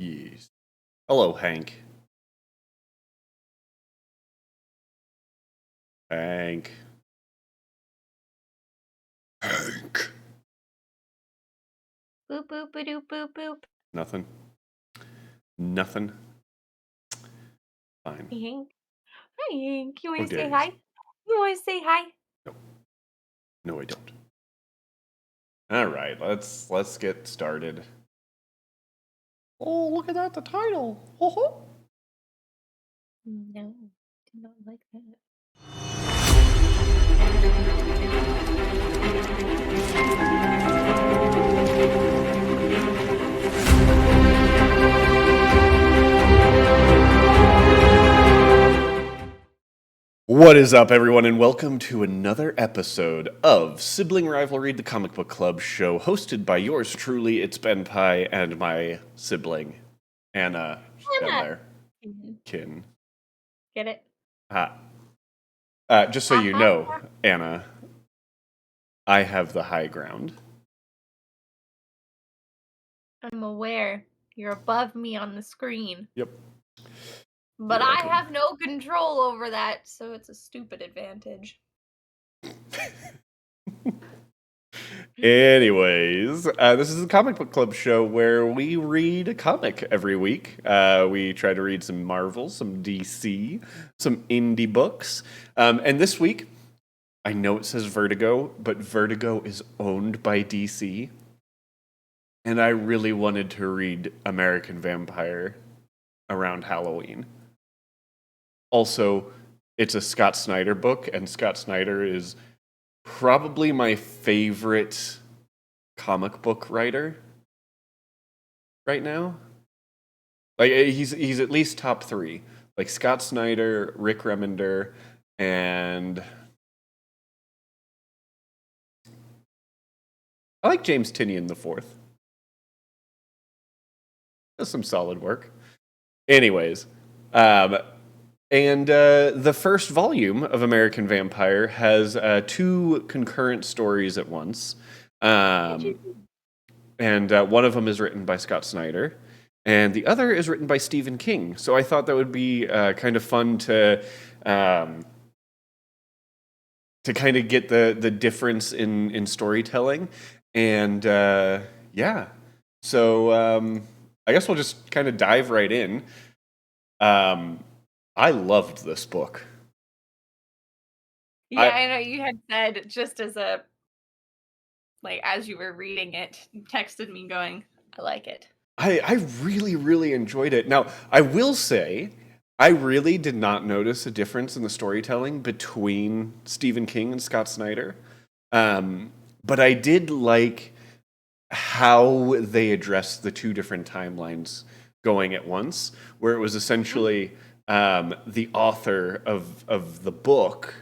Yes. Hello, Hank. Hank. Hank. Boop, boop, boop, boop, boop. Nothing. Nothing. Fine. Hey, Hank. Hi, Hank. You want to say days. hi? You want to say hi? No, I don't. All right, let's get started. Oh, look at that, the title. Oh. No, did not like that. What is up, everyone, and welcome to another episode of Sibling Rivalry, the comic book club show, hosted by yours truly. It's Benpai and my sibling, Anna. She's down Anna. there. Kin. Get it? Just so you know, Anna, I have the high ground. I'm aware. You're above me on the screen. Yep. But I have no control over that, so it's a stupid advantage. Anyways, this is a comic book club show where we read a comic every week. We try to read some Marvel, some DC, some indie books. And this week, I know it says Vertigo, but Vertigo is owned by DC. And I really wanted to read American Vampire around Halloween. Also, it's a Scott Snyder book, and Scott Snyder is probably my favorite comic book writer right now. Like, he's at least top 3. Like Scott Snyder, Rick Remender, and I like James Tynion IV. Does some solid work. Anyways, and the first volume of American Vampire has 2 concurrent stories at once. And one of them is written by Scott Snyder, and the other is written by Stephen King. So I thought that would be kind of fun to kind of get the difference in storytelling. And yeah, so I guess we'll just kind of dive right in. I loved this book. Yeah, I know you had said just as a, like, as you were reading it, you texted me going, I like it. I really, really enjoyed it. Now, I will say, I really did not notice a difference in the storytelling between Stephen King and Scott Snyder. But I did like how they addressed the 2 different timelines going at once, where it was essentially the author of the book,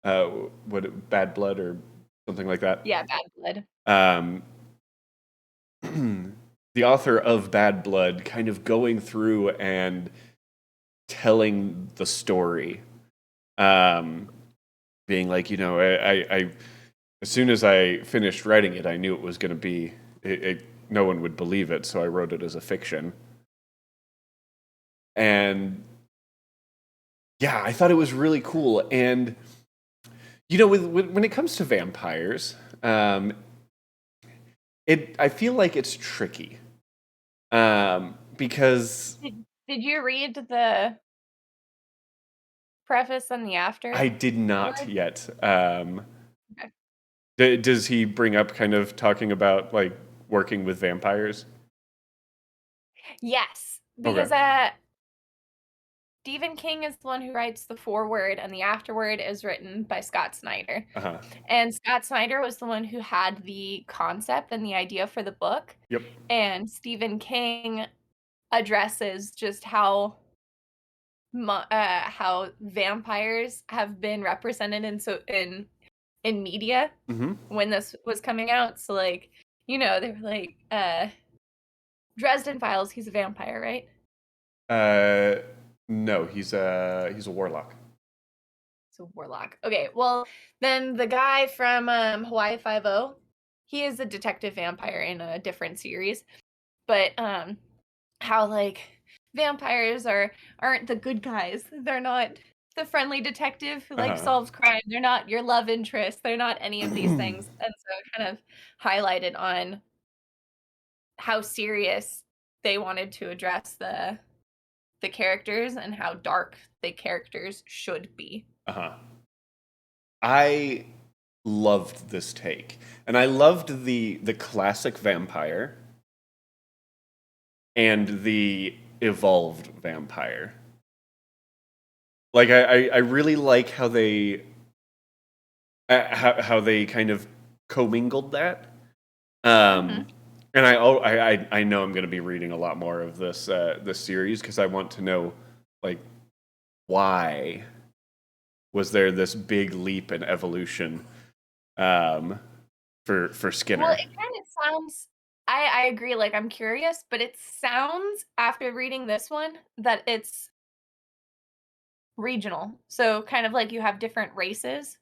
Bad Blood or something like that. Yeah, Bad Blood. The author of Bad Blood kind of going through and telling the story, being like, I as soon as I finished writing it, I knew it was going to be no one would believe it, so I wrote it as a fiction. And yeah, I thought it was really cool. And when it comes to vampires, I feel like it's tricky. Because did you read the preface and the after? I did not yet. Okay. Does he bring up kind of talking about like working with vampires? Yes, because Stephen King is the one who writes the foreword, and the afterword is written by Scott Snyder. Uh-huh. And Scott Snyder was the one who had the concept and the idea for the book. Yep. And Stephen King addresses just how vampires have been represented in media when this was coming out. So, like, they were like, Dresden Files, he's a vampire, right? No, he's a warlock. It's a warlock. Okay, well, then the guy from Hawaii Five-0, he is a detective vampire in a different series. But how like vampires aren't the good guys. They're not the friendly detective who like solves crime. They're not your love interest. They're not any of these things. And so it kind of highlighted on how serious they wanted to address the characters and how dark the characters should be. I loved this take, and I loved the classic vampire and the evolved vampire. Like I really like how they how they kind of commingled that. And I know I'm going to be reading a lot more of this series because I want to know like why was there this big leap in evolution for Skinner. Well, it kind of sounds. I agree. Like I'm curious, but it sounds after reading this one that it's regional. So kind of like you have different races,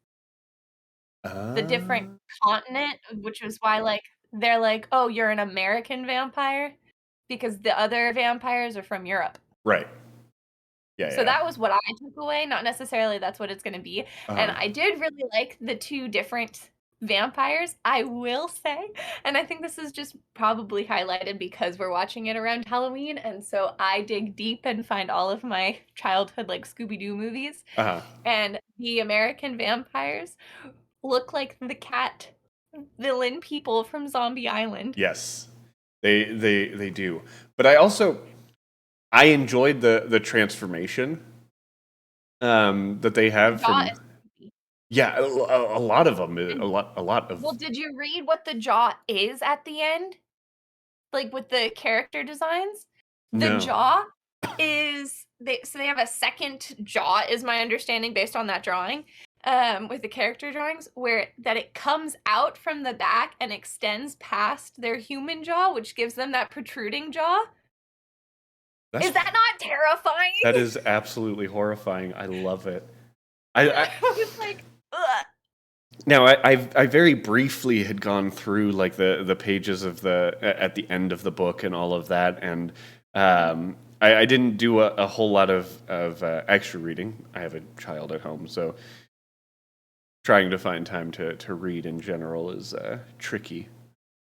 the different continent, which is why like they're like, oh, you're an American vampire because the other vampires are from Europe. Right. So that was what I took away. Not necessarily that's what it's going to be. And I did really like the two different vampires, I will say. And I think this is just probably highlighted because we're watching it around Halloween. And so I dig deep and find all of my childhood like Scooby-Doo movies. And the American vampires look like the cat villain people from Zombie Island. Yes, they do. But I enjoyed the transformation that they have from. Yeah, a lot of them. A lot of. Well, did you read what the jaw is at the end? Like with the character designs? The jaw is they have a second jaw, is my understanding based on that drawing. With the character drawings, where that it comes out from the back and extends past their human jaw, which gives them that protruding jaw. Is that not terrifying? That is absolutely horrifying. I love it. I was like, ugh. Now, I very briefly had gone through like the pages of at the end of the book and all of that, and I didn't do a whole lot of extra reading. I have a child at home, so trying to find time to read in general is tricky.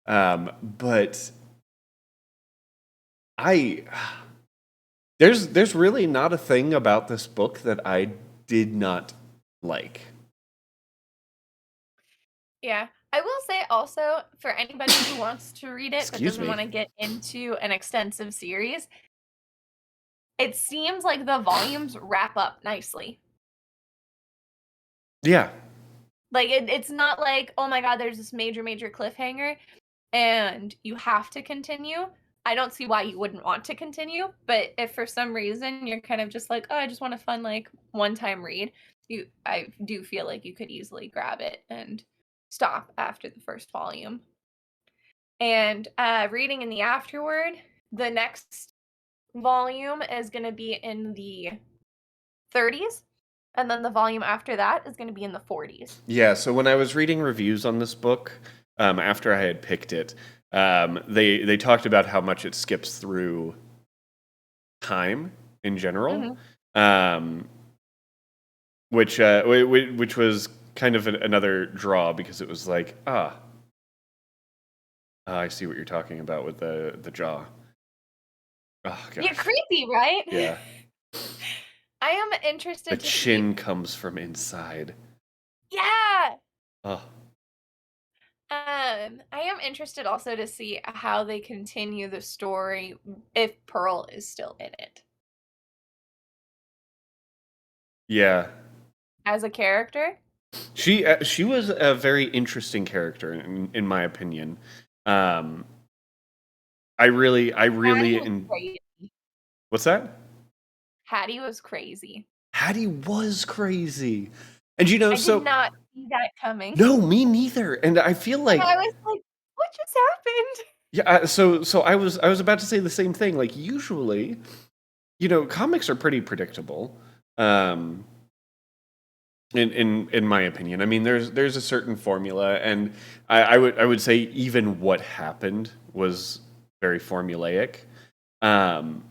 But there's really not a thing about this book that I did not like. Yeah. I will say also, for anybody who wants to read it but doesn't want to get into an extensive series, it seems like the volumes wrap up nicely. Yeah. Like, it's not like, oh my god, there's this major cliffhanger, and you have to continue. I don't see why you wouldn't want to continue, but if for some reason you're kind of just like, oh, I just want a fun, like, one-time read, I do feel like you could easily grab it and stop after the first volume. And reading in the afterward, the next volume is going to be in the 30s, and then the volume after that is going to be in the 40s. Yeah, so when I was reading reviews on this book, after I had picked it, they talked about how much it skips through time in general, which was kind of another draw because it was like, I see what you're talking about with the jaw. Oh, gosh. You're creepy, right? Yeah. I am interested. The chin comes from inside. Yeah. Oh. I am interested also to see how they continue the story if Pearl is still in it. Yeah. As a character? She was a very interesting character in my opinion. I really What's that? Hattie was crazy. Hattie was crazy. And you know, I did not see that coming. No, me neither. And I feel like I was like, what just happened? Yeah, so I was about to say the same thing. Like usually, you know, comics are pretty predictable. In my opinion. I mean, there's a certain formula, and I would say even what happened was very formulaic. Um,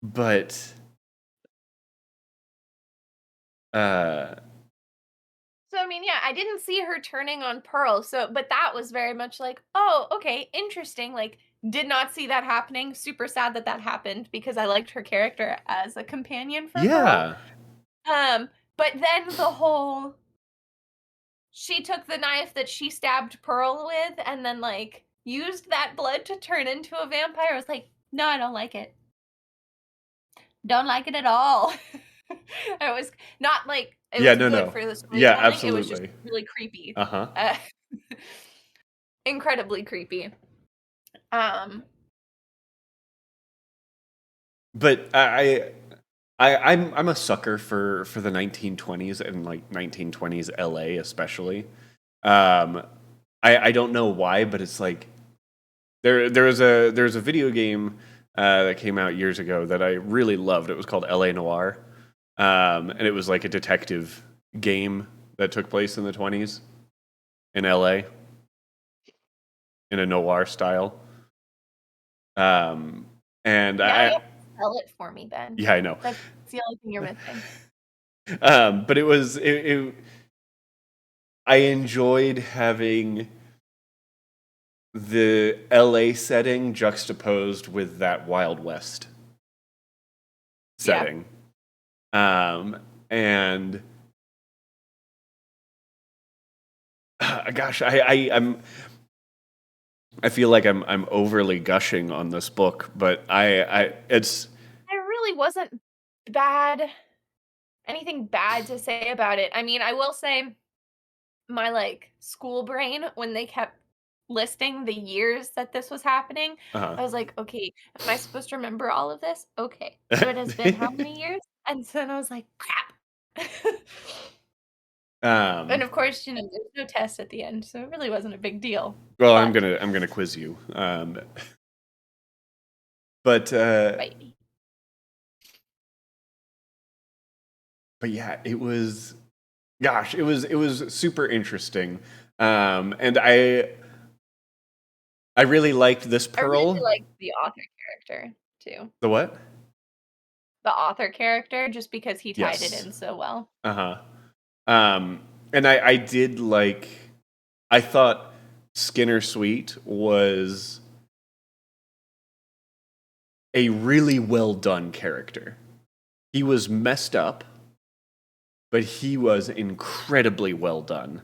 but So I mean, yeah, I didn't see her turning on Pearl. So, but that was very much like, oh, okay, interesting. Like, did not see that happening. Super sad that that happened because I liked her character as a companion for Pearl. yeah, But then the whole she took the knife that she stabbed Pearl with and then like used that blood to turn into a vampire. I was like, no, I don't like it. Don't like it at all. I was not like it yeah, was no, good no, for the yeah, storytelling. It was just absolutely, really creepy. uh-huh. Uh, incredibly creepy. Um, But I'm a sucker for the 1920s and like 1920s LA especially. Um, I don't know why, but it's like there's a video game that came out years ago that I really loved. It was called LA Noire, and it was like a detective game that took place in the 20s in LA in a noir style. Um, and now you I have to sell it for me, Ben. yeah, I know. That's the only thing you're missing. But I enjoyed having the LA setting juxtaposed with that Wild West Yeah. setting. And gosh, I feel like I'm overly gushing on this book, but I it's There really wasn't bad anything bad to say about it. I mean, I will say my like school brain when they kept listing the years that this was happening, uh I was like, okay, am I supposed to remember all of this? Okay. So it has been how many years? And so then I was like, crap. And um of course, there's no test at the end, so it really wasn't a big deal. well, But I'm gonna quiz you. But right. but yeah, it was gosh, it was super interesting. And I really liked this I really Pearl. like the author character too. The what? The author character, just because he tied it Yes. in so well. Uh-huh. Um, and I did like, I thought Skinner Sweet was a really well done character. He was messed up, but he was incredibly well done.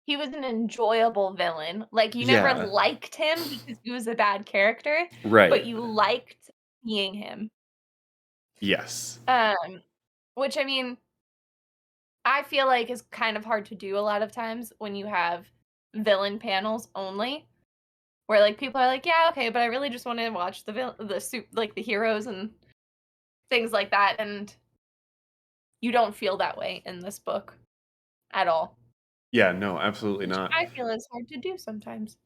He was an enjoyable villain. Like, you never Yeah. liked him because he was a bad character, but Right. you liked seeing him. Yes. Which I mean, I feel like is kind of hard to do a lot of times when you have villain panels only, where like people are like, yeah, okay, but I really just want to watch the heroes and things like that, and you don't feel that way in this book at all, Yeah, no, absolutely which not. I feel is hard to do sometimes.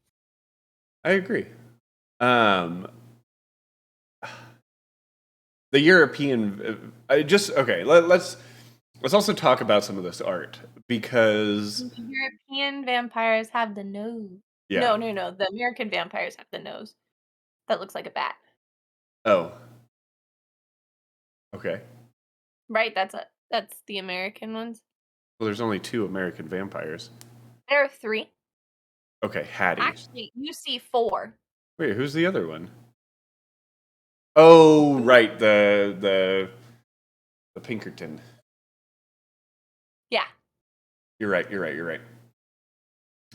I agree. Um, the European, just okay. Let's also talk about some of this art because European vampires have the nose. yeah. No, no, no. The American vampires have the nose that looks like a bat. Oh, okay. Right? That's the American ones. Well, there's only two American vampires. There are three. Okay, Hattie. Actually, you see four. Wait, who's the other one? Oh, Boo. right, the Pinkerton. Yeah. You're right. You're right. You're right.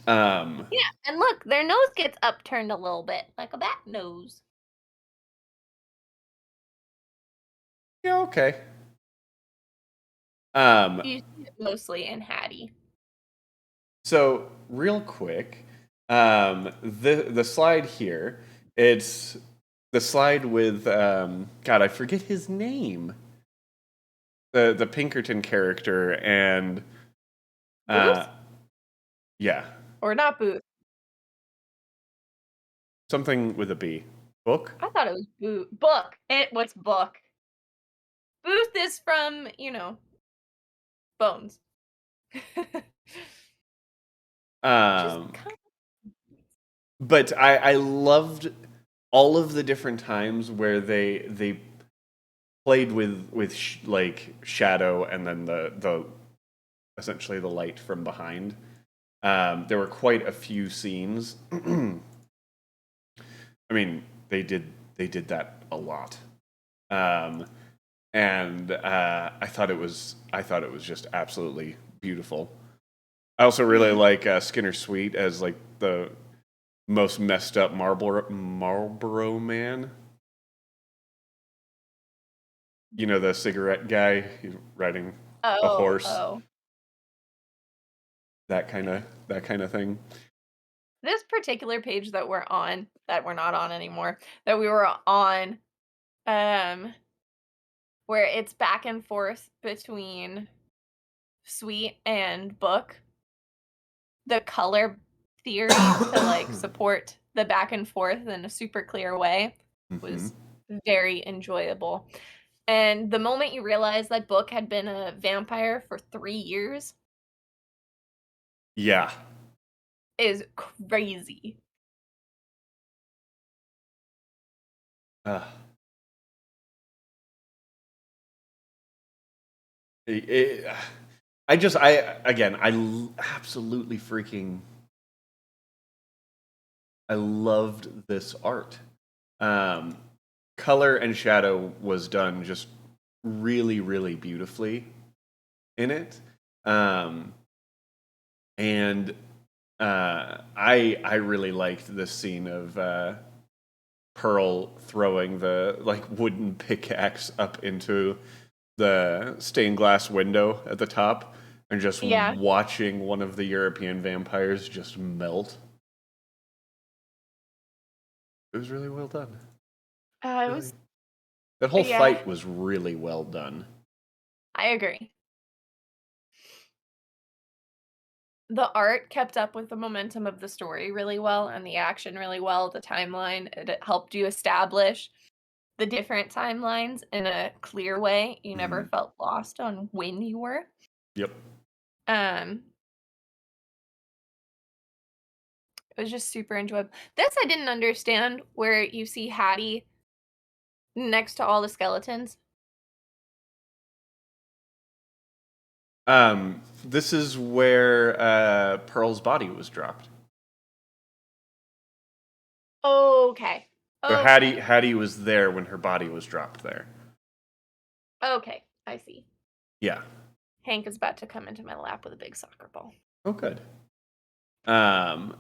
Um, Yeah. And look, their nose gets upturned a little bit, like a bat nose. yeah, okay. Um, You see it mostly in Hattie. so real quick, the slide here, it's the slide with God, I forget his name. The Pinkerton character and Booth? uh, yeah, Or not Booth. something with a B. Book. I thought it was Booth. Book. It was Book. Booth is from, Bones. Which is Um, kind but I loved. all of the different times where they played with like shadow and then the essentially the light from behind. There were quite a few scenes. I mean, they did that a lot, um, and I thought it was just absolutely beautiful. I also really like Skinner Sweet as like the most messed up Marlboro man. You know, the cigarette guy. He's riding a Oh, horse. oh. That kind of thing. This particular page that we're not on anymore, that we were on, um, where it's back and forth between Sweet and Book, the color theory to like support the back and forth in a super clear way Hmm. was very enjoyable. And the moment you realize that Book had been a vampire for 3 years Yeah. is crazy. Uh, it, it, absolutely freaking, I loved this art. Um, Color and shadow was done just really, really beautifully in it. Um, and I really liked this scene of Pearl throwing the like wooden pickaxe up into the stained glass window at the top and just Yeah. watching one of the European vampires just melt. It was really well done. It Really, was that whole yeah, fight was really well done. I agree. The art kept up with the momentum of the story really well and the action really well, the timeline, it helped you establish the different timelines in a clear way. You never Hmm. felt lost on when you were. Yep. Um, it was just super enjoyable. This I didn't understand where you see Hattie next to all the skeletons. This is where Pearl's body was dropped. Okay. So Hattie Okay. Hattie was there when her body was dropped there. Okay. I see. Yeah. Hank is about to come into my lap with a big soccer ball. Oh, good. Um,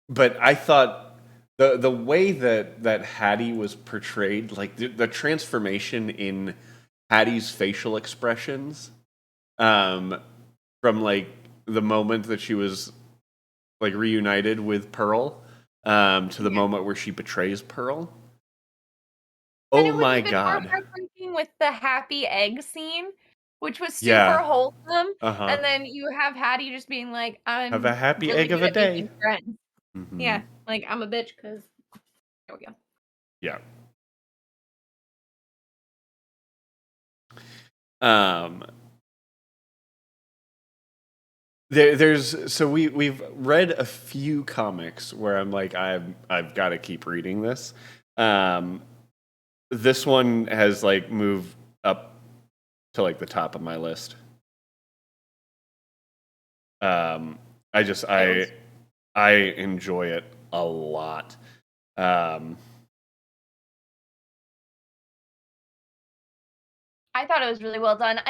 but I thought the way that Hattie was portrayed, like the transformation in Hattie's facial expressions, um, from like the moment that she was like reunited with Pearl, to the Yeah. moment where she betrays Pearl. And Oh it was my even more god. heartbreaking with the happy egg scene, which was super Yeah. wholesome. Uh-huh. And then you have Hattie just being like, Have a I'm happy really egg of good a at day. making friends. Hmm. Yeah, like I'm a bitch because there we go. Yeah. Um, there's so we've read a few comics where I'm like I've got to keep reading this. Um, this one has like moved up to like the top of my list. Um, I just It I was I enjoy it a lot. Um, I thought it was really well done.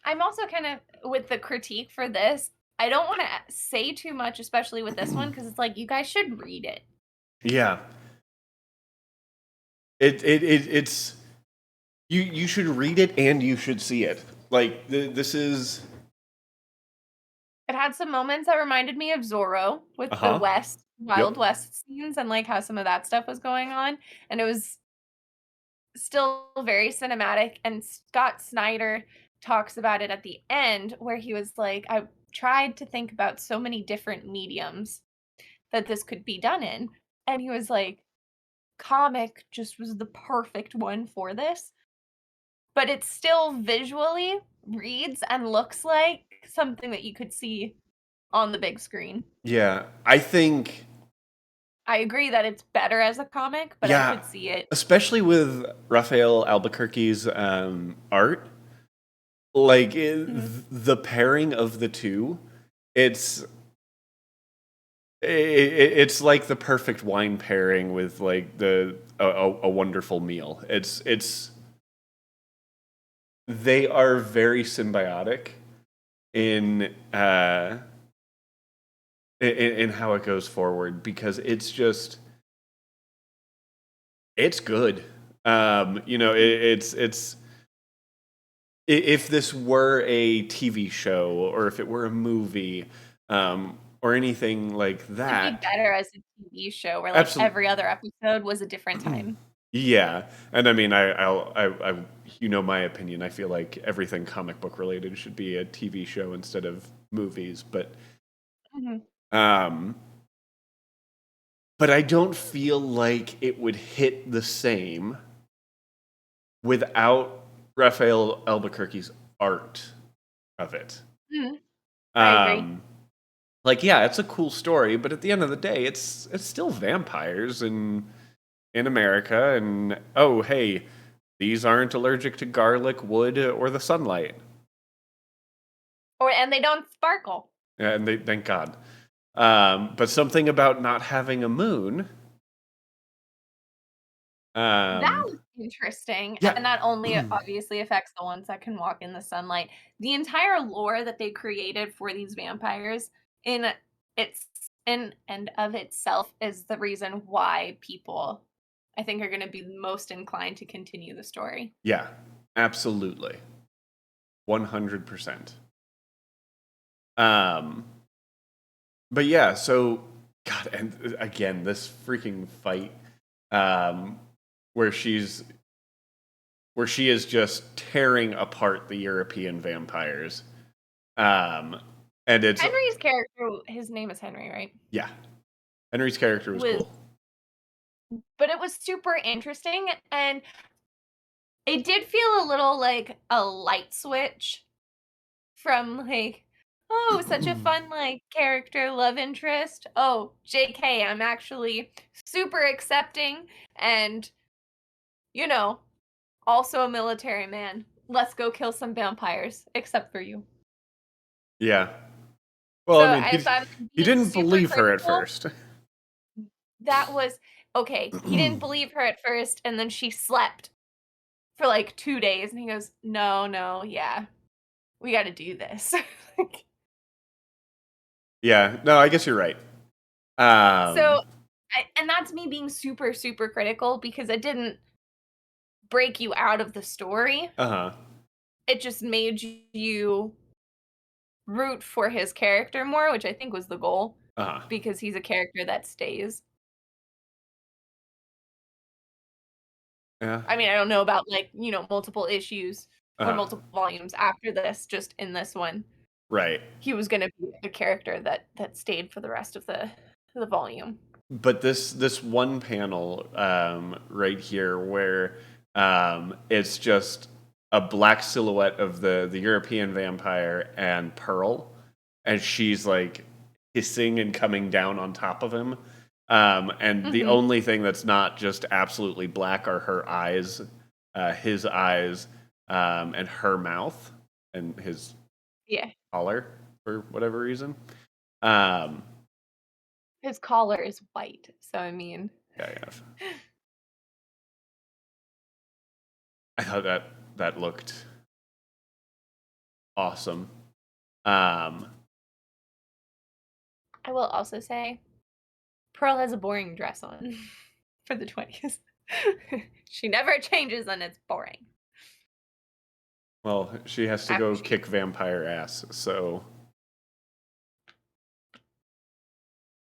I'm also kind of with the critique for this. I don't want to say too much, especially with this one, because it's like you guys should read it. yeah, it's you should read it and you should see it. Like this is It had some moments that reminded me of Zorro with the uh-huh. Yep. Wild West scenes and like how some of that stuff was going on. And it was still very cinematic. And Scott Snyder talks about it at the end, where he was like, I tried to think about so many different mediums that this could be done in. And he was like, comic just was the perfect one for this. But it still visually reads and looks like something that you could see on the big screen. Yeah, I think I agree that it's better as a comic, but I Yeah, could see it. especially with Raphael Albuquerque's art, like Mhm. the pairing of the two, it's it's like the perfect wine pairing with like a wonderful meal. It's they are very symbiotic in in how it goes forward because it's good. You know, it's if this were a TV show or if it were a movie, or anything like It'd be that, better as a TV show where, like, absolutely. every other episode was a different time. Yeah, and I mean, you know my opinion. I feel like everything comic book related should be a TV show instead of movies, Mhm. um, but I don't feel like it would hit the same without Raphael Albuquerque's art of it. Mhm. I agree. Um, like, yeah, it's a cool story, but at the end of the day, it's still vampires in America, and oh, hey, these aren't allergic to garlic, wood, or the sunlight. And they don't sparkle. And they thank God. But something about not having a moon. That Um, was interesting, yeah, and that only obviously affects the ones that can walk in the sunlight. The entire lore that they created for these vampires in its in and of itself is the reason why people, I think, are gonna be most inclined to continue the story. yeah, absolutely, 100%. Um, but yeah, so God, and again, this freaking fight, um, where she is just tearing apart the European vampires. Um, and it's Henry's character, his name is Henry, right? yeah, Henry's character was Was cool. But it was super interesting, and it did feel a little like a light switch from, like, "Oh, such a fun, like, character love interest. Oh, JK, I'm actually super accepting and, you know, also a military man. Let's go kill some vampires, except for you." Yeah. Well, So, I mean, as I was he being didn't super believe her at critical, first. that was okay, he didn't believe her at first, and then she slept for, like, 2 days, and he goes, "No, no, yeah, we gotta do this." Like, Yeah. No, I guess you're right. so Um, and that's me being super, super critical because it didn't break you out of the story. uh-huh. It just made you root for his character more, which I think was the goal Uh-huh. because he's a character that stays. Yeah. I mean, I don't know about, like, multiple issues or Uh-huh. multiple volumes after this, just in this one, Right. he was gonna be a character that stayed for the rest of the volume. But this one panel right here where it's just a black silhouette of the European vampire and Pearl, and she's like hissing and coming down on top of him. And the Mhm. only thing that's not just absolutely black are her eyes, his eyes, and her mouth and his Yeah. collar for whatever reason. Um, His collar is white, so I mean, yeah, yeah. I thought that looked awesome. Um, I will also say Pearl has a boring dress on for the 20s. She never changes and it's boring. well, she has to After go she kick vampire ass, so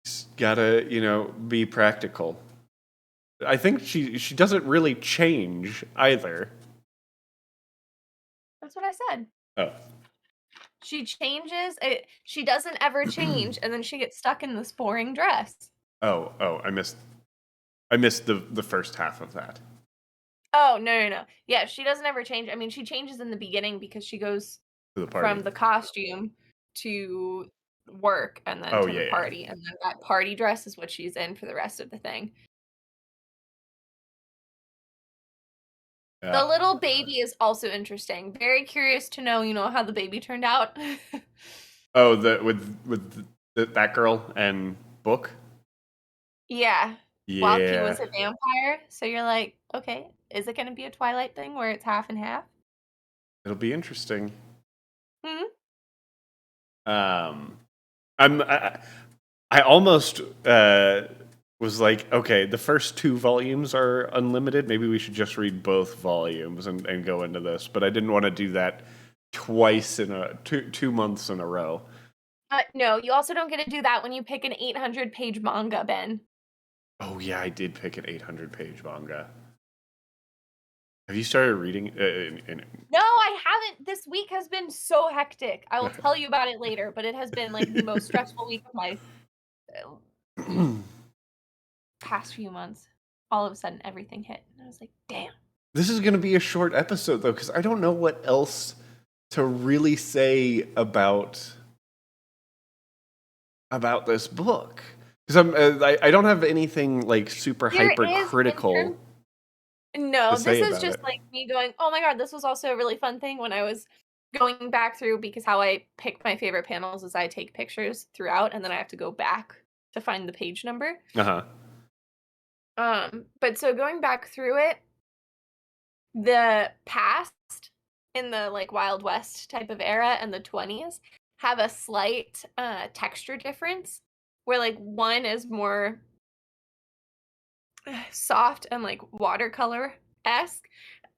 she's gotta, be practical. I think she doesn't really change either. That's what I said. Oh, She changes, she doesn't ever change, and then she gets stuck in this boring dress. oh, I missed the first half of that Oh, no, no, no. Yeah, she doesn't ever change. I mean, she changes in the beginning because she goes to the party. from the costume to work and then Oh, to the yeah. party, and then that party dress is what she's in for the rest of the thing. The Yeah. little baby is also interesting. Very curious to know, how the baby turned out. Oh, that girl and Book? Yeah. While he Yeah. was a vampire, so you're like, okay, is it going to be a Twilight thing where it's half and half? It'll be interesting. Hmm? Um, I almost was like, okay, the first 2 volumes are unlimited. Maybe we should just read both volumes and go into this. But I didn't want to do that twice in a 2 months in a row. No, you also don't get to do that when you pick an 800-page manga, Ben. Oh yeah, I did pick an 800-page manga. Have you started reading? No, I haven't. This week has been so hectic. I will tell you about it later, but it has been like the most stressful week of my past few months. All of a sudden, everything hit. And I was like, damn. This is going to be a short episode though, because I don't know what else to really say about this book. Because I don't have anything like super There is, hypercritical no, to this say is about just it. like me going, oh my god, this was also a really fun thing when I was going back through, because how I pick my favorite panels is I take pictures throughout and then I have to go back to find the page number. Uh huh. But so going back through it, the past in the like Wild West type of era and the 20s have a slight texture difference where like one is more soft and like watercolor-esque,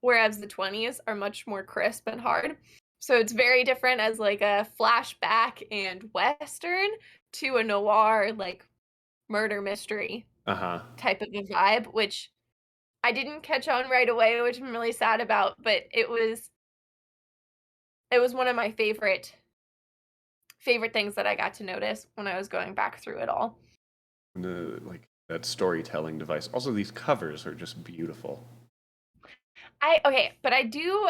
whereas the 20s are much more crisp and hard. So it's very different as like a flashback and Western to a noir, like murder mystery Uh huh. type of a vibe, which I didn't catch on right away, which I'm really sad about, but it was one of my favorite things that I got to notice when I was going back through it all. Like that storytelling device. Also, these covers are just beautiful. But I do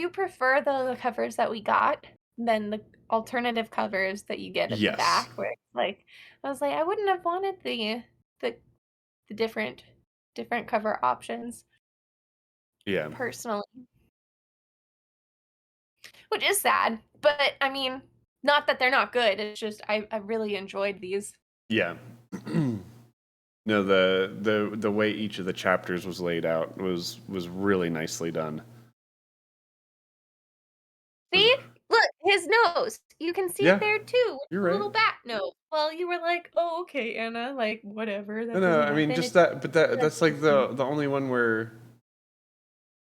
prefer the covers that we got than the alternative covers that you get at the Yes. back where it's like I was like I wouldn't have wanted the different cover options Yeah. personally. Which is sad, but I mean, not that they're not good. It's just I really enjoyed these. Yeah. No, the way each of the chapters was laid out was really nicely done. Was See? Look, his nose. You can see it Yeah, there too, with you're the right. little bat nose. Well, you were like, "Oh, okay, Anna, like whatever. No, That no, doesn't I mean happen." just that, but That's that's like the only one where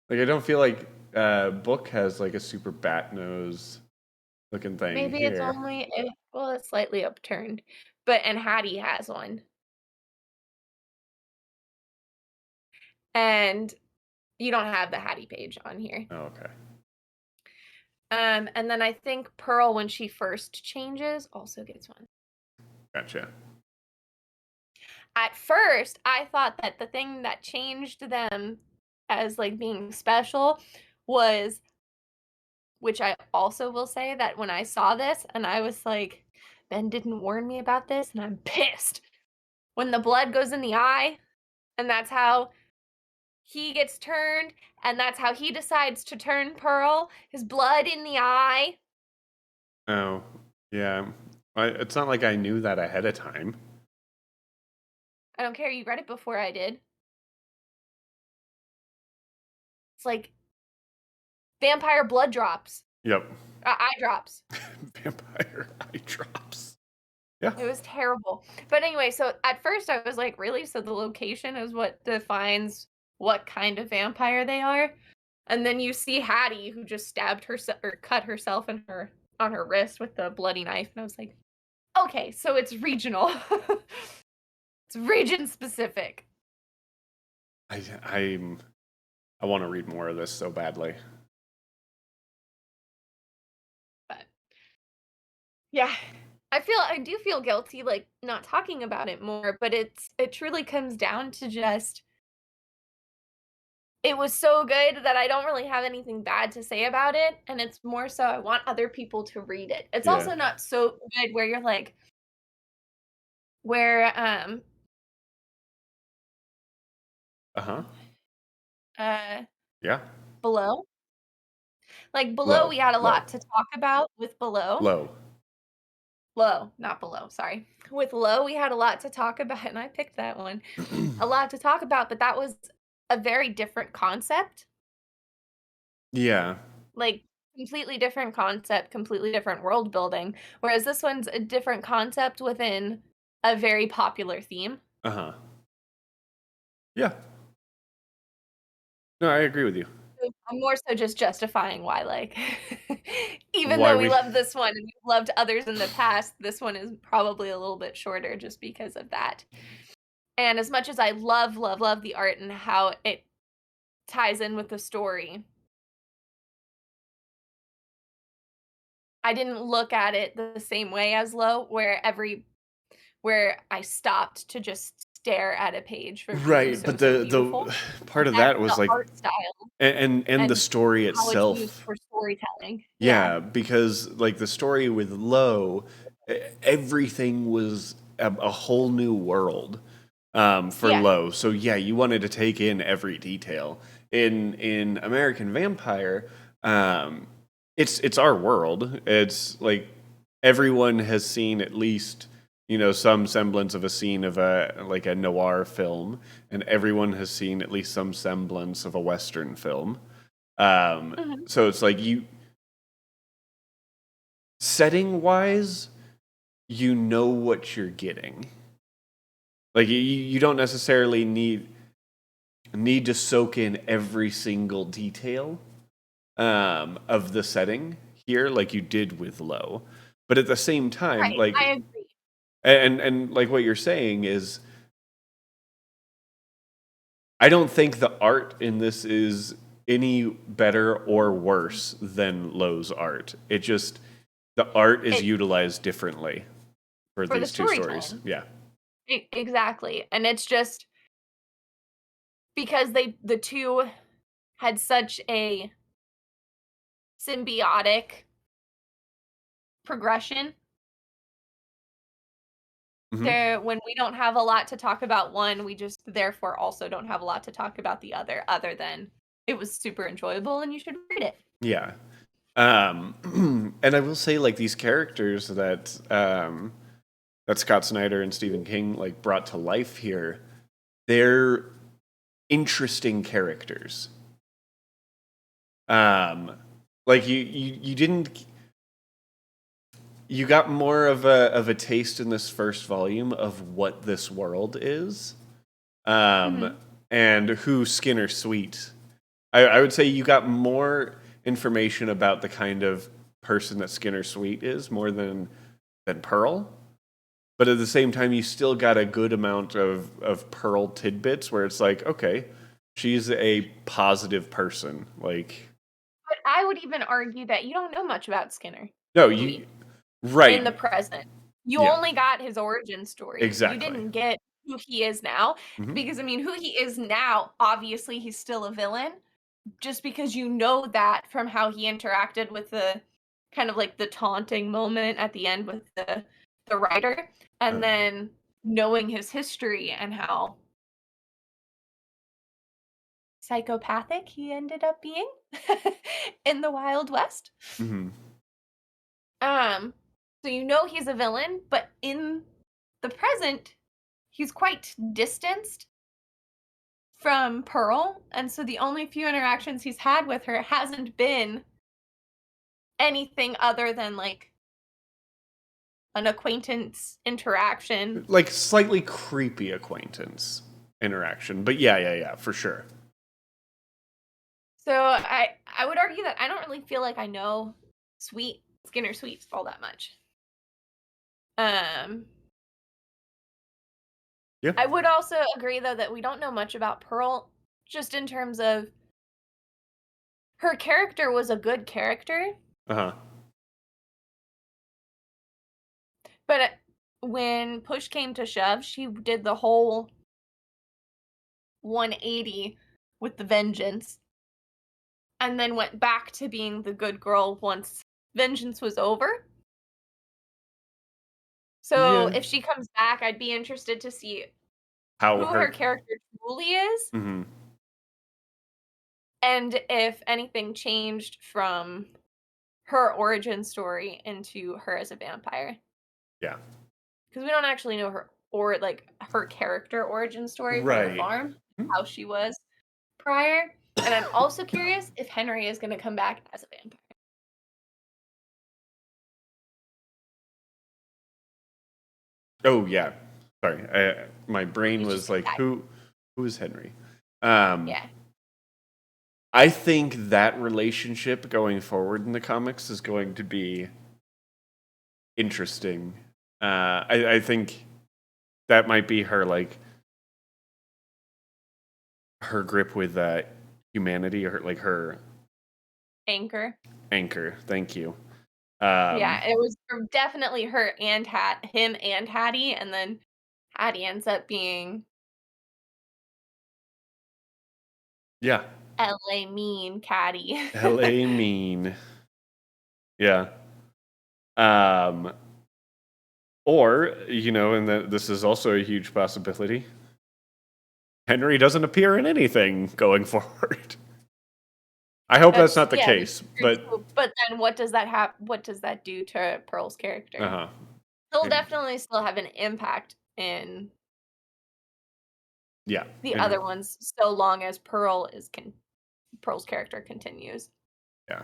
like I don't feel like Book has like a super bat nose looking thing maybe it's here. only it's slightly upturned, but and Hattie has one, and you don't have the Hattie page on here. Oh, okay. And then I think Pearl, when she first changes, also gets one. Gotcha. At first, I thought that the thing that changed them as like being special was, which I also will say that when I saw this and I was like, Ben didn't warn me about this, and I'm pissed. When the blood goes in the eye, and that's how he gets turned, and that's how he decides to turn Pearl, his blood in the eye. Oh, yeah. It's not like I knew that ahead of time. I don't care, you read it before I did. It's like vampire blood drops. Yep. Eye drops. Vampire eye drops. Yeah. It was terrible. But anyway, so at first I was like, really? So the location is what defines what kind of vampire they are? And then you see Hattie, who just stabbed herself or cut herself in her on her wrist with the bloody knife, and I was like, okay, so it's regional. It's region specific. I want to read more of this so badly. But yeah, I do feel guilty like not talking about it more, but it truly comes down to just it was so good that I don't really have anything bad to say about it, and it's more so I want other people to read it. It's Yeah. also not so good where you're like where Uh-huh. uh Yeah. Below. Like Below, Low. we had a Low. lot to talk about with Below. Low. Low, not Below, sorry. With Low, we had a lot to talk about, and I picked that one. A lot to talk about, but that was a very different concept. Yeah. Like, completely different concept, completely different world building, whereas this one's a different concept within a very popular theme. Uh-huh. Yeah. No, I agree with you. So I'm more so just justifying why, like, even Why though we we love this one and we've loved others in the past, this one is probably a little bit shorter just because of that. And as much as I love, love, love the art and how it ties in with the story, I didn't look at it the same way as Low, where I stopped to just stare at a page for being Right, so, but so the beautiful. part of That's that was the like art style and the and story how it's used itself. for storytelling. Yeah. Yeah, because like the story with Low, everything was a whole new world for Yeah. Low. So yeah, you wanted to take in every detail. In American Vampire, um, it's our world. It's like everyone has seen at least some semblance of a scene of a noir film, and everyone has seen at least some semblance of a Western film. Mhm. So it's like setting wise, you know what you're getting. Like you don't necessarily need to soak in every single detail of the setting here, like you did with Low. But at the same time, Right. I like agree. and like what you're saying is, I don't think the art in this is any better or worse than Low's art. It just the art is It utilized differently for for the these two stories. storytelling. Yeah. Exactly. And it's just because the two had such a symbiotic progression. Hmm. There when we don't have a lot to talk about one, we just therefore also don't have a lot to talk about the other than it was super enjoyable and you should read it. Yeah. And I will say, like these characters that Scott Snyder and Stephen King like brought to life here, they're interesting characters. Um, like you didn't you got more of a taste in this first volume of what this world is, um, Mhm. and who Skinner Sweet. I would say you got more information about the kind of person that Skinner Sweet is more than Pearl. But at the same time, you still got a good amount of Pearl tidbits where it's like, okay, she's a positive person. Like, But I would even argue that you don't know much about Skinner no, Sweet you in the right, present. You yeah, only got his origin story. You exactly. didn't get who he is now Hmm. because I mean who he is now, obviously he's still a villain just because you know that from how he interacted with the kind of like the taunting moment at the end with the writer and then knowing his history and how psychopathic he ended up being in the Wild West. Hmm. Um, so you know he's a villain, but in the present, he's quite distanced from Pearl, and so the only few interactions he's had with her hasn't been anything other than like an acquaintance interaction. Like slightly creepy acquaintance interaction, but yeah, for sure. So I would argue that I don't really feel like I know Sweet Skinner Sweet all that much. Um, Yeah. I would also agree though that we don't know much about Pearl, just in terms of her character was a good character, Uh huh. but when push came to shove, she did the whole 180 with the vengeance, and then went back to being the good girl once vengeance was over. So Yeah. if she comes back, I'd be interested to see How who her her. character truly is, Hmm. and if anything changed from her origin story into her as a vampire. Yeah. Because we don't actually know her or like her character origin story from the Right. farm, how she was prior. And I'm also curious if Henry is going to come back as a vampire. Oh yeah. Sorry. My brain He's just was gonna like, die. who is Henry? Um, Yeah. I think that relationship going forward in the comics is going to be interesting. I think that might be her like her grip with humanity, or like her Anchor. anchor. Thank you. Yeah, it was definitely her and him and Hattie, and then Hattie ends up being Yeah. LA mean catty. L.A. mean. Yeah. Um, or and this is also a huge possibility. Henry doesn't appear in anything going forward. I hope that's not the Yeah, that's case, true but too. But then what does that what does that do to Pearl's character? uh-huh. He'll And definitely still have an impact in yeah, the and other ones so long as Pearl's character continues. yeah.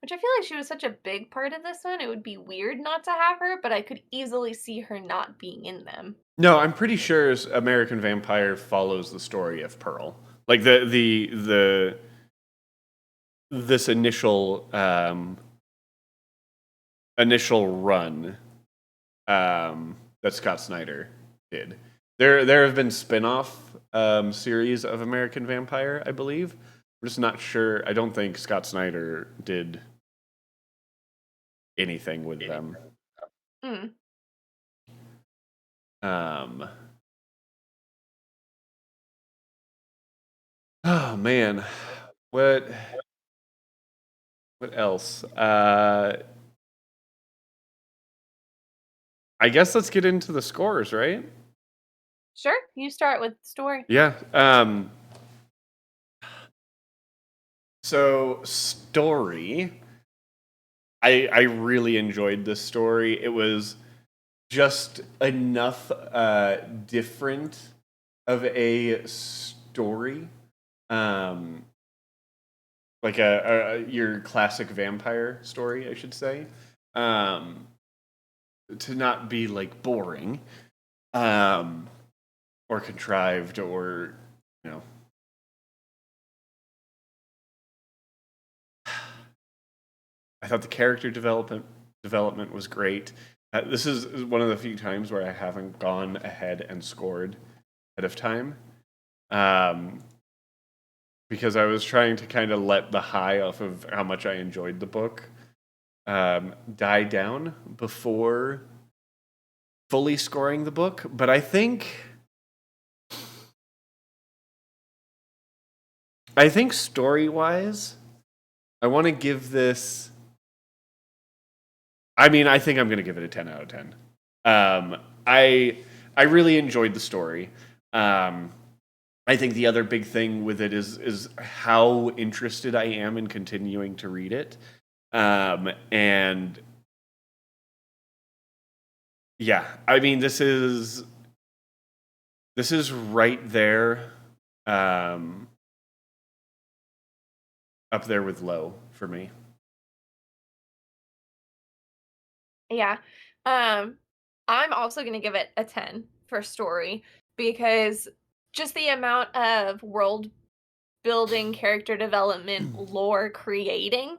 Which I feel like she was such a big part of this one. It would be weird not to have her, but I could easily see her not being in them. No, I'm pretty sure American Vampire follows the story of Pearl. Like the this initial run that Scott Snyder did. There have been spin-off series of American Vampire, I believe. I'm just not sure. I don't think Scott Snyder did anything with them. Mm. Um, oh man, what what else? I guess let's get into the scores, right? Sure, you start with the story. Yeah. So story. I really enjoyed this story. It was just enough different of a story, um, like your classic vampire story, I should say, um, to not be like boring, um, or contrived, or you know. I thought the character development was great. This is one of the few times where I haven't gone ahead and scored ahead of time, um, because I was trying to kind of let the high off of how much I enjoyed the book die down before fully scoring the book. But I think story wise, I want to give this. I mean, I think I'm going to give it a 10 out of 10. Um, I really enjoyed the story. Um, I think the other big thing with it is how interested I am in continuing to read it. And yeah, I mean this is right there, um, up there with low for me. Yeah. Um, I'm also gonna give it a 10 for story because just the amount of world building, character development, lore creating,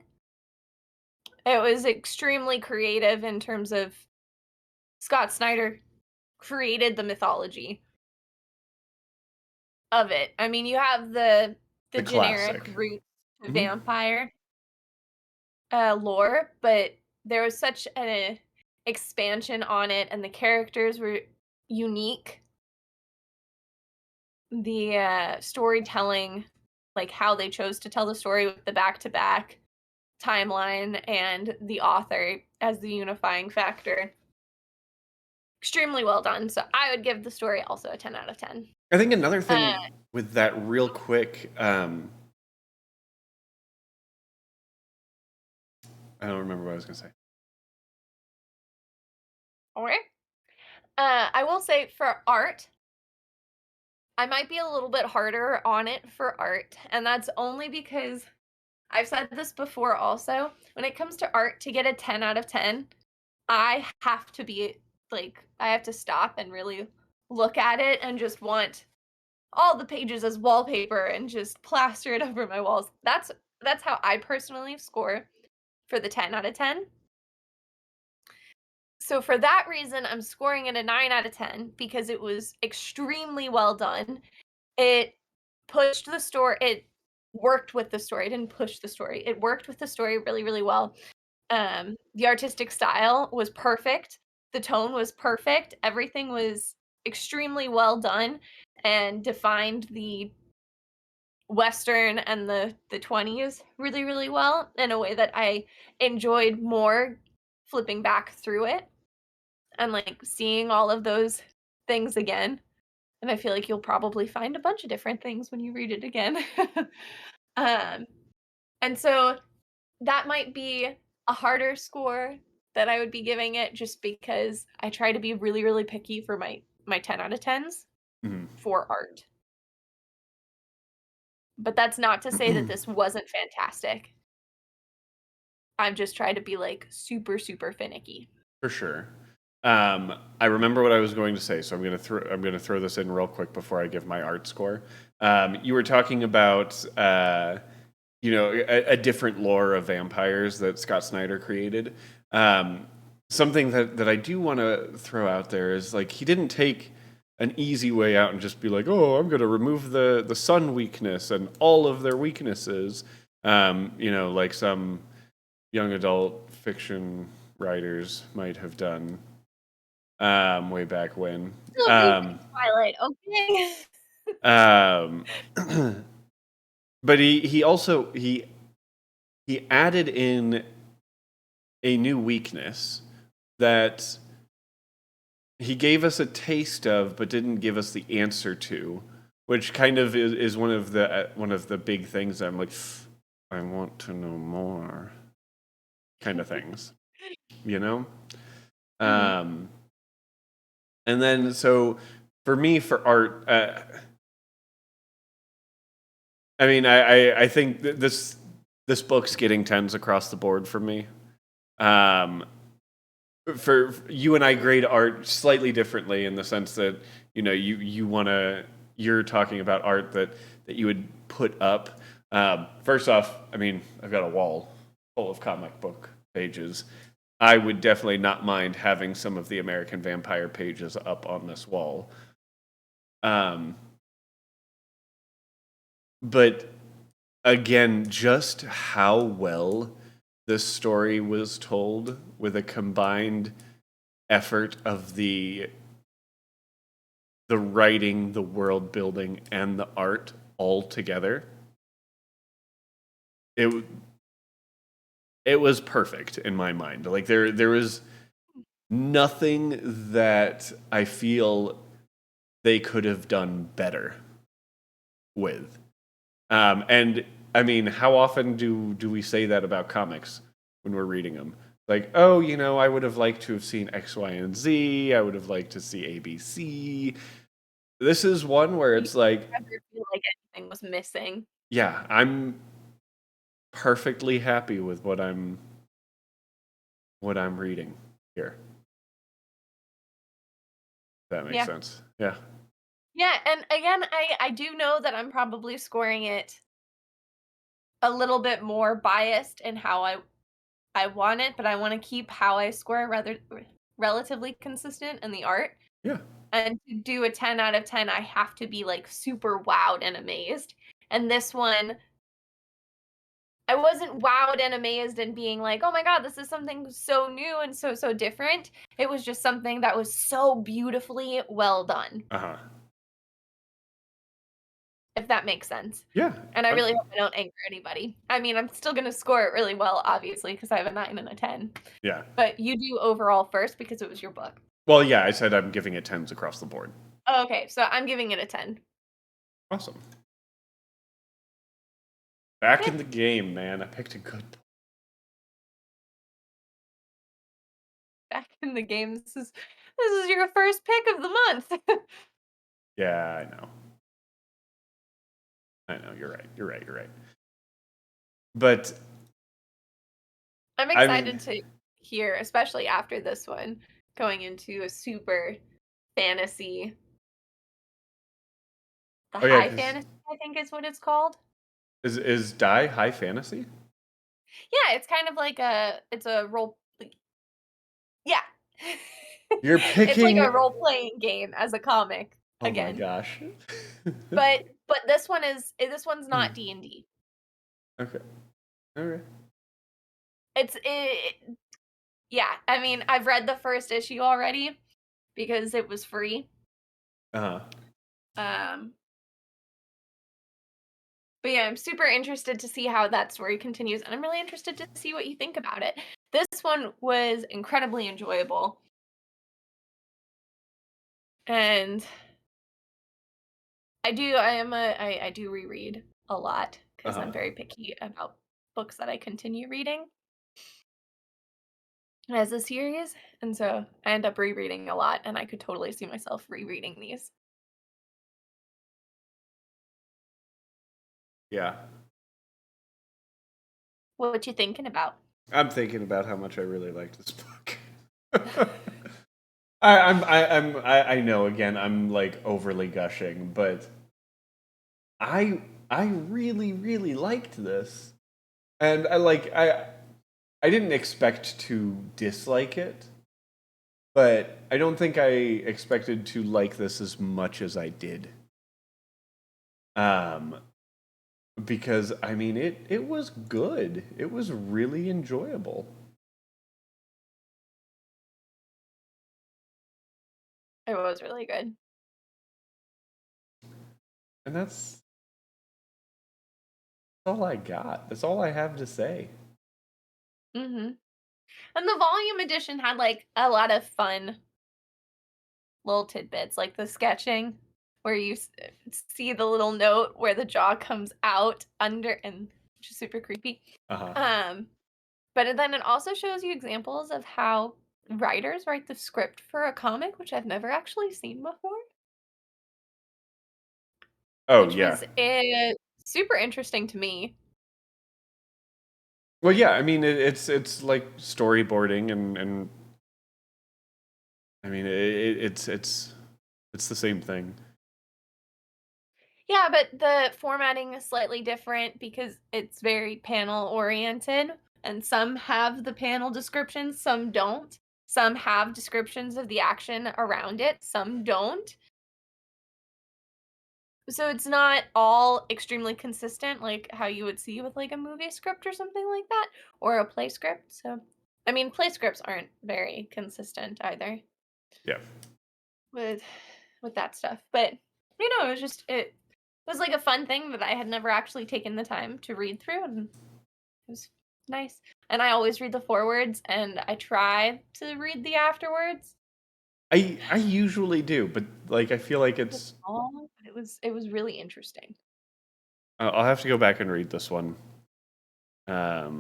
it was extremely creative in terms of Scott Snyder created the mythology of it. I mean, you have the The generic classic. root to Mhm. vampire lore, but there was such an expansion on it, and the characters were unique. The storytelling like how they chose to tell the story with the back-to-back timeline and the author as the unifying factor. Extremely well done. So I would give the story also a 10 out of 10. I think another thing with that real quick, I don't remember what I was going to say. Okay. I will say for art, I might be a little bit harder on it for art, and that's only because I've said this before also. When it comes to art, to get a 10 out of 10, I have to be like, I have to stop and really look at it and just want all the pages as wallpaper and just plaster it over my walls. That's how I personally score for the 10 out of 10. So for that reason, I'm scoring it a 9 out of 10 because it was extremely well done. It pushed the story, it worked with the story. It didn't push the story. It worked with the story really, really well. The artistic style was perfect. The tone was perfect. Everything was extremely well done and defined the Western and the 20s really, really well in a way that I enjoyed more flipping back through it and like seeing all of those things again. And I feel like you'll probably find a bunch of different things when you read it again. um, and so that might be a harder score that I would be giving it just because I try to be really, really picky for my 10 out of 10s for art. But that's not to say that this wasn't fantastic. I've just tried to be like super, super finicky. For sure. I remember what I was going to say, so I'm gonna throw this in real quick before I give my art score. You were talking about a different lore of vampires that Scott Snyder created. Something that I do want to throw out there is like he didn't take an easy way out and just be like, oh, I'm going to remove the sun weakness and all of their weaknesses. Like some young adult fiction writers might have done way back when. Twilight, okay. But he also he added in a new weakness that he gave us a taste of, but didn't give us the answer to, which kind of is one of the big things. I'm like, I want to know more, kind of things, you know. And then so for me for art, I mean, I think this book's getting 10s across the board for me. For you and I grade art slightly differently in the sense that you're talking about art that you would put up. First off, I mean, I've got a wall full of comic book pages. I would definitely not mind having some of the American Vampire pages up on this wall. But again, just how well this story was told with a combined effort of the writing, the world building, and the art all together. It was perfect in my mind. Like there was nothing that I feel they could have done better with. And I mean, how often do we say that about comics when we're reading them? Like, oh, I would have liked to have seen X, Y, and Z. I would have liked to see ABC. This is one where it's like, I never feel like anything was missing. yeah, I'm perfectly happy with what I'm reading here. If that makes sense. Yeah. Yeah, and again, I do know that I'm probably scoring it a little bit more biased in how I want it, but I want to keep how I score rather relatively consistent in the art. Yeah. And to do a 10 out of 10, I have to be like super wowed and amazed. And this one, I wasn't wowed and amazed and being like, oh my God, this is something so new and so, so different. It was just something that was so beautifully well done. Uh-huh. if that makes sense. Yeah. And I really hope I don't anger anybody. I mean, I'm still going to score it really well, obviously, because I have a 9 and a 10. Yeah. But you do overall first because it was your book. Well, yeah, I said I'm giving it 10s across the board. Oh, okay, so I'm giving it a 10. Awesome. Back in the game, man. I picked a good book. Back in the game. This is your first pick of the month. Yeah, I know. You're right. But I'm excited to hear, especially after this one, going into a super fantasy. High fantasy, I think is what it's called. Is Die high fantasy? Yeah, it's kind of like it's a role. Yeah. You're picking. It's like a role-playing game as a comic. Oh again. my gosh. but this one's not D&D. Okay. All right. Yeah, I mean, I've read the first issue already because it was free. Uh-huh. But yeah, I'm super interested to see how that story continues, and I'm really interested to see what you think about it. This one was incredibly enjoyable. And I do reread a lot because I'm very picky about books that I continue reading as a series, and so I end up rereading a lot, and I could totally see myself rereading these. Yeah. What you thinking about? I'm thinking about how much I really liked this book. I know, again, I'm like overly gushing, but I really, really liked this. And I didn't expect to dislike it, but I don't think I expected to like this as much as I did. Because I mean it was good. It was really enjoyable. It was really good. And that's all I got. That's all I have to say. Mm-hmm. And the volume edition had like a lot of fun little tidbits, like the sketching where you see the little note where the jaw comes out under, and which is super creepy. But then it also shows you examples of how writers write the script for a comic, which I've never actually seen before. Oh, which yeah. was super interesting to me. Well, yeah, I mean it's like storyboarding and I mean it's the same thing. Yeah, but the formatting is slightly different because it's very panel oriented, and some have the panel descriptions, some don't. Some have descriptions of the action around it, some don't. So it's not all extremely consistent like how you would see with like a movie script or something like that, or a play script. So I mean, play scripts aren't very consistent either. Yeah. With that stuff. But it was like a fun thing that I had never actually taken the time to read through, and it was nice. And I always read the forewords, and I try to read the afterwards. I usually do, but like I feel like it's long, but it was really interesting. I'll have to go back and read this one. I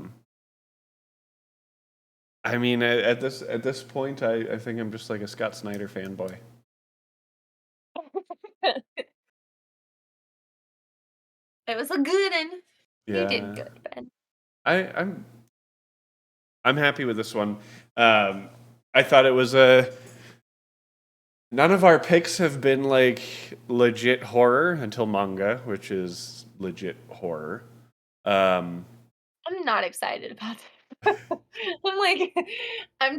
mean at this point I think I'm just like a Scott Snyder fanboy. It was a good one. Yeah. You did good, Ben. I'm happy with this one. I thought it was none of our picks have been like legit horror until manga, which is legit horror. I'm not excited about that. I'm like, I'm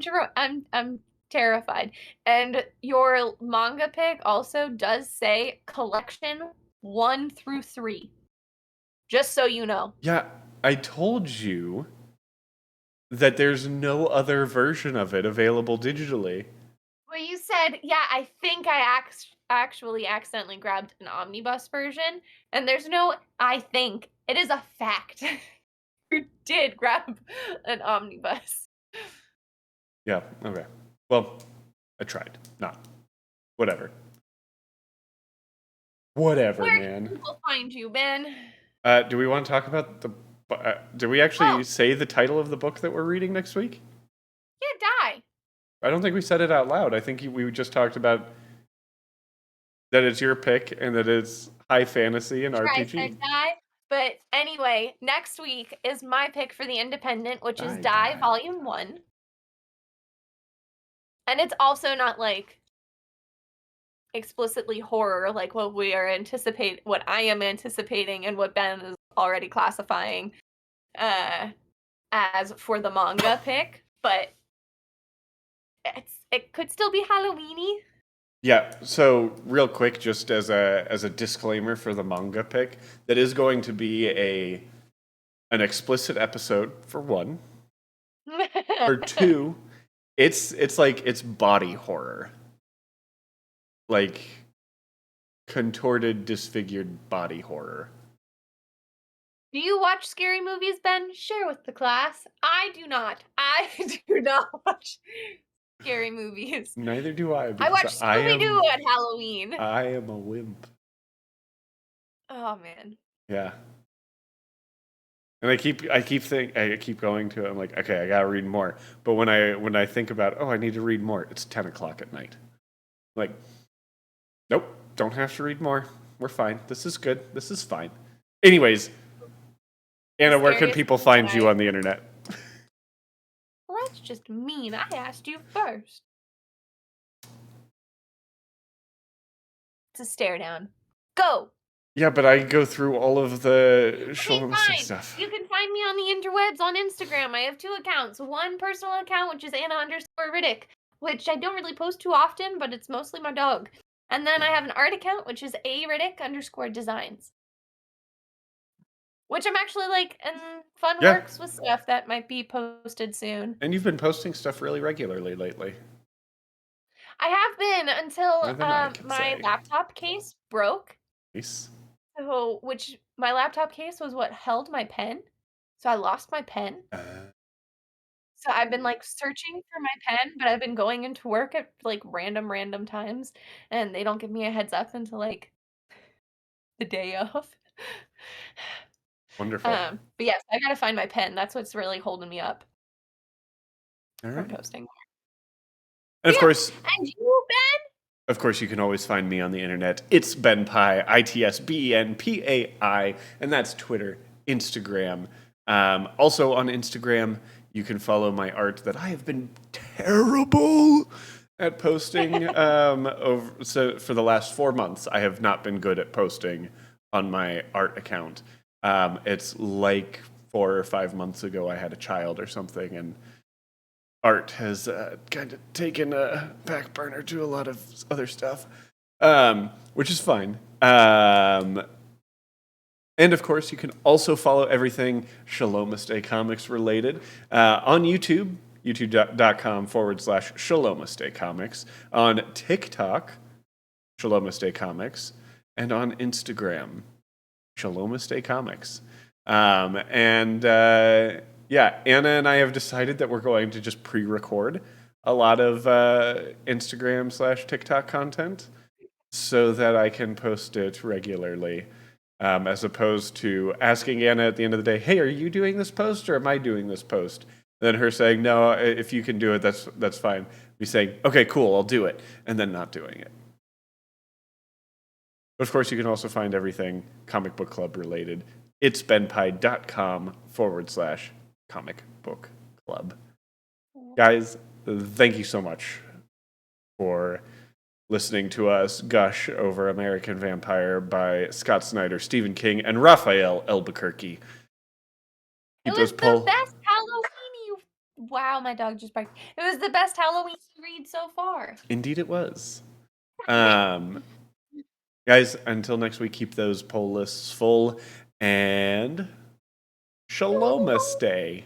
terrified. And your manga pick also does say collection 1 through 3. Just so you know. Yeah, I told you that there's no other version of it available digitally. Well, you said, yeah, I think I actually accidentally grabbed an omnibus version, and there's no I think. It is a fact. You did grab an omnibus. Yeah, okay. Well, I tried. Not. Whatever. Whatever, Where man. can people find you, Ben? Do we want to talk about the... did we actually say the title of the book that we're reading next week? Yeah, die. I don't think we said it out loud. I think we just talked about that it's your pick and that it's high fantasy and Sure, I RPG. said die. But anyway, next week is my pick for the independent, which is Die. Die Volume 1. And it's also not like explicitly horror like what I am anticipating and what Ben is already classifying as for the manga pick, but it could still be Halloweeny. Yeah, so real quick, just as a disclaimer for the manga pick, that is going to be an explicit episode for one. For two, it's like it's body horror. Like contorted, disfigured body horror. Do you watch scary movies, Ben? Share with the class. I do not. I do not watch scary movies. Neither do I. I watch Scooby-Doo at Halloween. I am a wimp. Oh man. Yeah. And I keep going to it. I'm like, okay, I gotta read more. But when I think about, I need to read more, it's 10 o'clock at night. Like, nope, don't have to read more. We're fine. This is good. This is fine. Anyways, Anna, where can people find you on the internet? Well, that's just mean. I asked you first. It's a stare down. Go! Yeah, but I go through all of the Shalom-Aste stuff. You can find me on the interwebs on Instagram. I have 2 accounts. One personal account, which is Anna_Riddick, which I don't really post too often, but it's mostly my dog. And then I have an art account, which is ariddick_designs. Which I'm actually like in fun works with stuff that might be posted soon. And you've been posting stuff really regularly lately. I have been until my laptop case broke. Nice. So, which my laptop case was what held my pen. So I lost my pen. So I've been like searching for my pen, but I've been going into work at like random times, and they don't give me a heads up until like the day of. Wonderful. But yes, I gotta find my pen. That's what's really holding me up from posting more. And of course, and you, Ben? Of course, you can always find me on the internet. It's Benpai, ITSBENPAI, and that's Twitter, Instagram. Also on Instagram, you can follow my art that I have been terrible at posting. So for the last 4 months, I have not been good at posting on my art account. It's like 4 or 5 months ago, I had a child or something, and art has kind of taken a back burner to a lot of other stuff, which is fine. And of course, you can also follow everything Shalom-Aste Comics related on YouTube, youtube.com/Shalom-Aste Comics, on TikTok, Shalom-Aste Comics, and on Instagram, Shalom-Aste Comics. Yeah, Anna and I have decided that we're going to just pre-record a lot of Instagram/TikTok content so that I can post it regularly, as opposed to asking Anna at the end of the day, hey, are you doing this post or am I doing this post? Then her saying, no, if you can do it, that's fine. Me saying, okay, cool, I'll do it, and then not doing it. But of course, you can also find everything Comic Book Club related. It's benpai.com/Comic Book Club. Guys, thank you so much for listening to us gush over American Vampire by Scott Snyder, Stephen King, and Raphael Albuquerque. It was the best Halloween. Wow, my dog just barked. It was the best Halloween read so far. Indeed it was. Guys, until next week, keep those poll lists full, and Shalom-Aste.